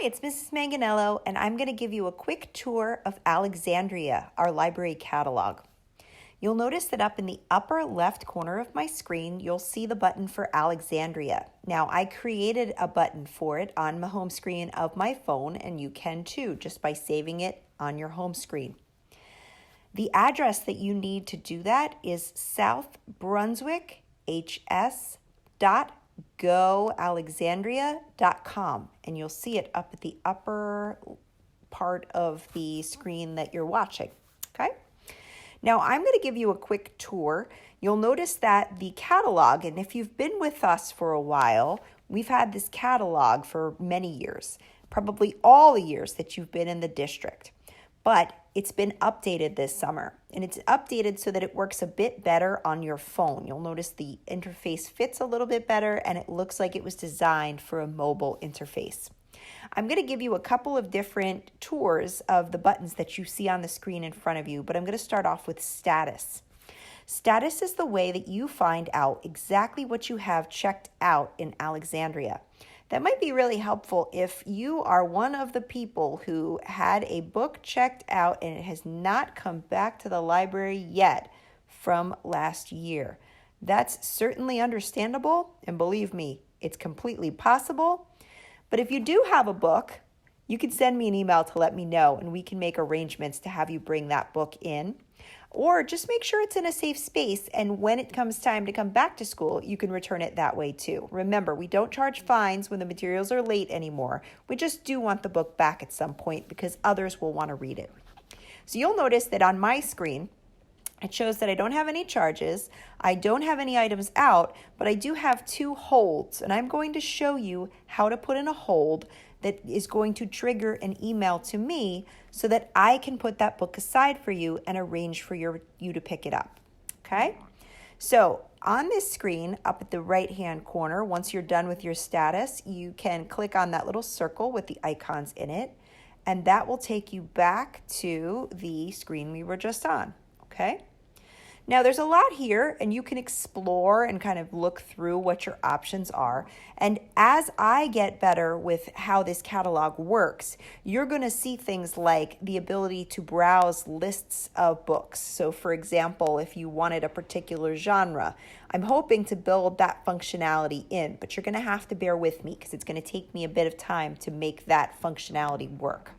it's Mrs. Manganello, and I'm going to give you a quick tour of Alexandria, our library catalog. You'll notice that up in the upper left corner of my screen, you'll see the button for Alexandria. Now, I created a button for it on the home screen of my phone, and you can too, just by saving it on your home screen. The address that you need to do that is South Brunswick HS.goalexandria.com, and you'll see it up at the upper part of the screen that you're watching, okay? Now, I'm going to give you a quick tour. You'll notice that the catalog, and if you've been with us for a while, we've had this catalog for many years, probably all the years that you've been in the district. But it's been updated this summer, and it's updated so that it works a bit better on your phone. You'll notice the interface fits a little bit better, and it looks like it was designed for a mobile interface. I'm going to give you a couple of different tours of the buttons that you see on the screen in front of you, but I'm going to start off with status. Status is the way that you find out exactly what you have checked out in Alexandria. That might be really helpful if you are one of the people who had a book checked out and it has not come back to the library yet from last year. That's certainly understandable, and believe me, it's completely possible. But if you do have a book, you can send me an email to let me know, and we can make arrangements to have you bring that book in. Or just make sure it's in a safe space, and when it comes time to come back to school, you can return it that way too. Remember, we don't charge fines when the materials are late anymore. We just do want the book back at some point because others will want to read it. So you'll notice that on my screen, it shows that I don't have any charges, I don't have any items out, but I do have 2 holds, and I'm going to show you how to put in a hold that is going to trigger an email to me so that I can put that book aside for you and arrange for you to pick it up, okay? So on this screen, up at the right-hand corner, once you're done with your status, you can click on that little circle with the icons in it, and that will take you back to the screen we were just on, okay? Now, there's a lot here, and you can explore and kind of look through what your options are. And as I get better with how this catalog works, you're going to see things like the ability to browse lists of books. So, for example, if you wanted a particular genre, I'm hoping to build that functionality in, but you're going to have to bear with me because it's going to take me a bit of time to make that functionality work.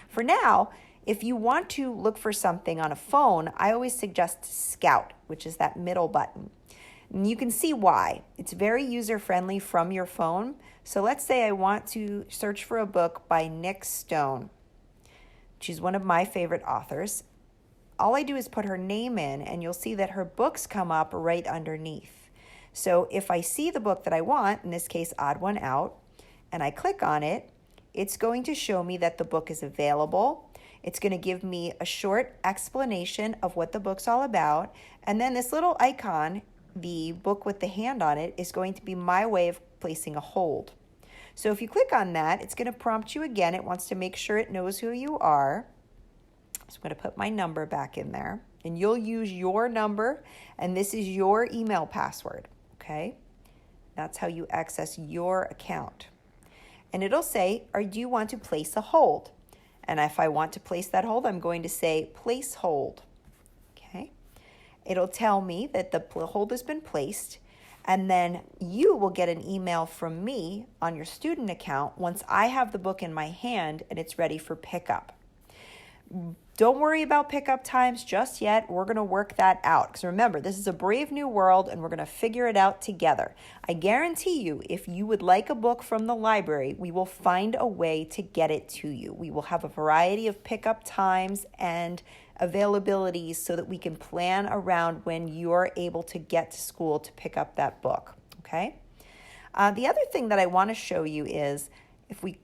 For now, if you want to look for something on a phone, I always suggest Scout, which is that middle button. And you can see why. It's very user-friendly from your phone. So let's say I want to search for a book by Nick Stone. She's one of my favorite authors. All I do is put her name in, and you'll see that her books come up right underneath. So if I see the book that I want, in this case, Odd One Out, and I click on it, it's going to show me that the book is available. It's going to give me a short explanation of what the book's all about. And then this little icon, the book with the hand on it, is going to be my way of placing a hold. So if you click on that, it's going to prompt you again. It wants to make sure it knows who you are. So I'm going to put my number back in there. And you'll use your number, and this is your email password, okay? That's how you access your account. And it'll say, do you want to place a hold? And if I want to place that hold, I'm going to say place hold, okay? It'll tell me that the hold has been placed, and then you will get an email from me on your student account once I have the book in my hand and it's ready for pickup. Don't worry about pickup times just yet. We're going to work that out. Because remember, this is a brave new world, and we're going to figure it out together. I guarantee you, if you would like a book from the library, we will find a way to get it to you. We will have a variety of pickup times and availabilities so that we can plan around when you're able to get to school to pick up that book. Okay? The other thing that I want to show you is if we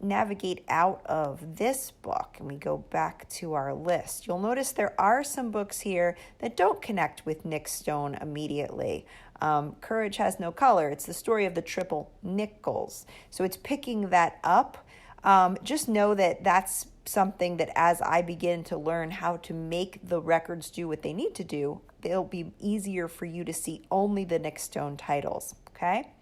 navigate out of this book and we go back to our list, you'll notice there are some books here that don't connect with Nick Stone immediately. Courage Has No Color. It's the story of the triple Nichols. So it's picking that up. Just know that that's something that as I begin to learn how to make the records do what they need to do, it'll be easier for you to see only the Nick Stone titles, okay?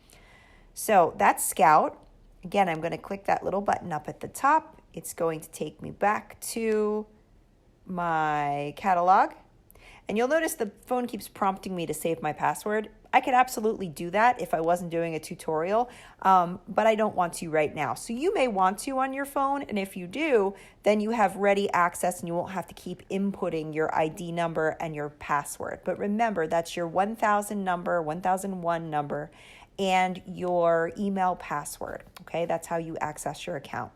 So that's Scout. Again, I'm going to click that little button up at the top. It's going to take me back to my catalog. And you'll notice the phone keeps prompting me to save my password. I could absolutely do that if I wasn't doing a tutorial, but I don't want to right now. So you may want to on your phone, and if you do, then you have ready access and you won't have to keep inputting your ID number and your password. But remember, that's your 1000 number, 1001 number, and your email password, okay? That's how you access your account.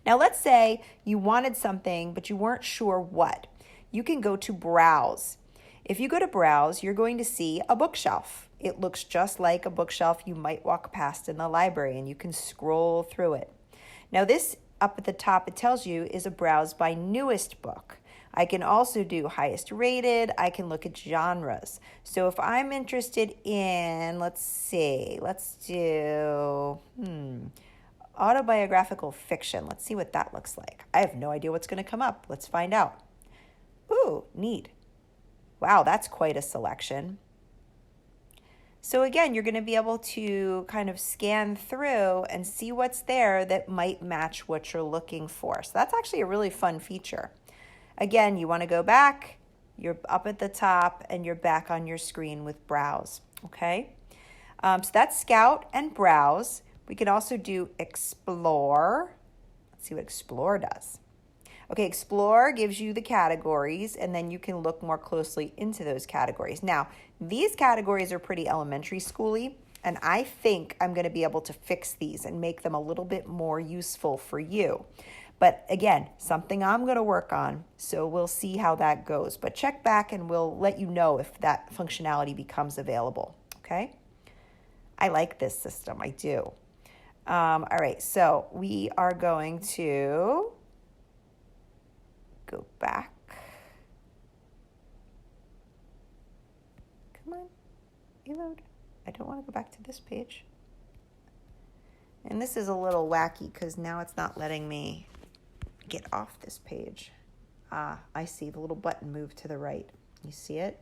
Now let's say you wanted something, but you weren't sure what. You can go to Browse. If you go to Browse, you're going to see a bookshelf. It looks just like a bookshelf you might walk past in the library, and you can scroll through it. Now this up at the top, it tells you, is a Browse by newest book. I can also do highest rated. I can look at genres. So if I'm interested in, let's do autobiographical fiction. Let's see what that looks like. I have no idea what's going to come up. Let's find out. Ooh, neat. Wow, that's quite a selection. So again, you're going to be able to kind of scan through and see what's there that might match what you're looking for. So that's actually a really fun feature. Again, you want to go back, you're up at the top, and you're back on your screen with Browse, okay? So that's Scout and Browse. We can also do Explore. Let's see what Explore does. Okay, Explore gives you the categories, and then you can look more closely into those categories. Now, these categories are pretty elementary schooly, and I think I'm going to be able to fix these and make them a little bit more useful for you. But again, something I'm going to work on, so we'll see how that goes. But check back and we'll let you know if that functionality becomes available, okay? I like this system, I do. All right, so we are going to go back. Come on, reload. I don't want to go back to this page. And this is a little wacky because now it's not letting me get off this page. I see the little button move to the right. You see it?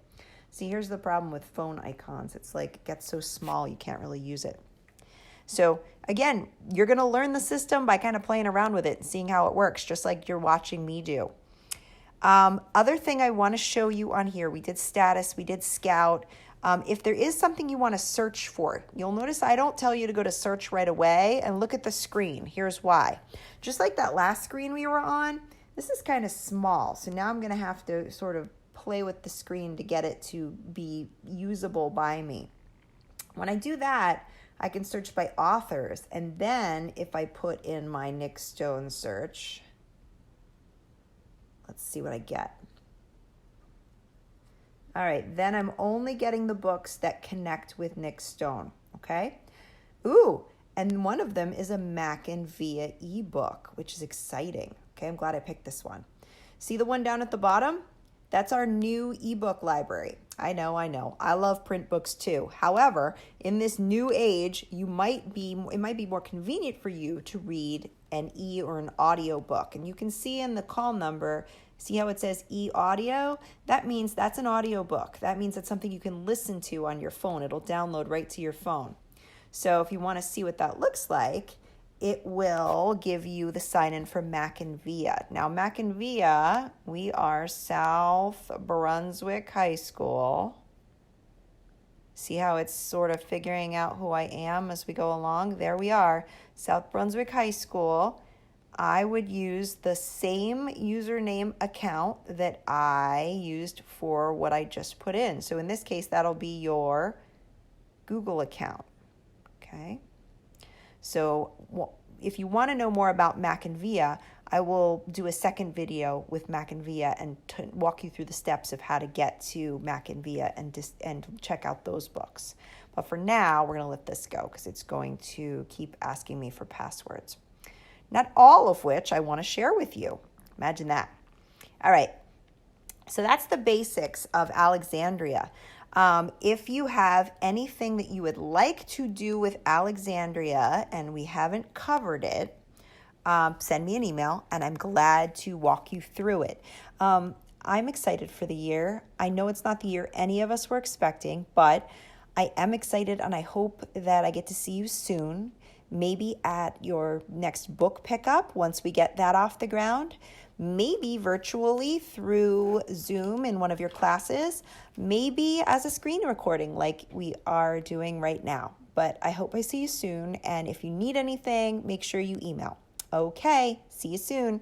See, here's the problem with phone icons. It's like it gets so small you can't really use it. So again, you're going to learn the system by kind of playing around with it and seeing how it works, just like you're watching me do. Other thing I want to show you on here, we did status, we did Scout. If there is something you want to search for, you'll notice I don't tell you to go to search right away and look at the screen. Here's why. Just like that last screen we were on, this is kind of small. So now I'm going to have to sort of play with the screen to get it to be usable by me. When I do that, I can search by authors. And then if I put in my Nick Stone search, let's see what I get. All right, then I'm only getting the books that connect with Nick Stone, okay? Ooh, and one of them is a Mac and Via ebook, which is exciting. Okay, I'm glad I picked this one. See the one down at the bottom? That's our new ebook library. I know. I love print books too. However, in this new age, it might be more convenient for you to read an e or an audio book. And you can see in the call number, see how it says e-audio? That means that's an audio book. That means it's something you can listen to on your phone. It'll download right to your phone. So if you want to see what that looks like, it will give you the sign-in for Mac and Via. Now, Mac and Via, we are South Brunswick High School. See how it's sort of figuring out who I am as we go along? There we are, South Brunswick High School. I would use the same username account that I used for what I just put in. So in this case, that'll be your Google account, okay? So if you want to know more about Mac and Via, I will do a second video with Mac and Via and walk you through the steps of how to get to Mac and Via and check out those books. But for now, we're going to let this go because it's going to keep asking me for passwords. Not all of which I want to share with you. Imagine that. All right. So that's the basics of Alexandria. If you have anything that you would like to do with Alexandria and we haven't covered it, send me an email and I'm glad to walk you through it. I'm excited for the year. I know it's not the year any of us were expecting, but I am excited and I hope that I get to see you soon, maybe at your next book pickup once we get that off the ground, maybe virtually through Zoom in one of your classes, maybe as a screen recording like we are doing right now. But I hope I see you soon, and if you need anything, make sure you email. Okay, see you soon.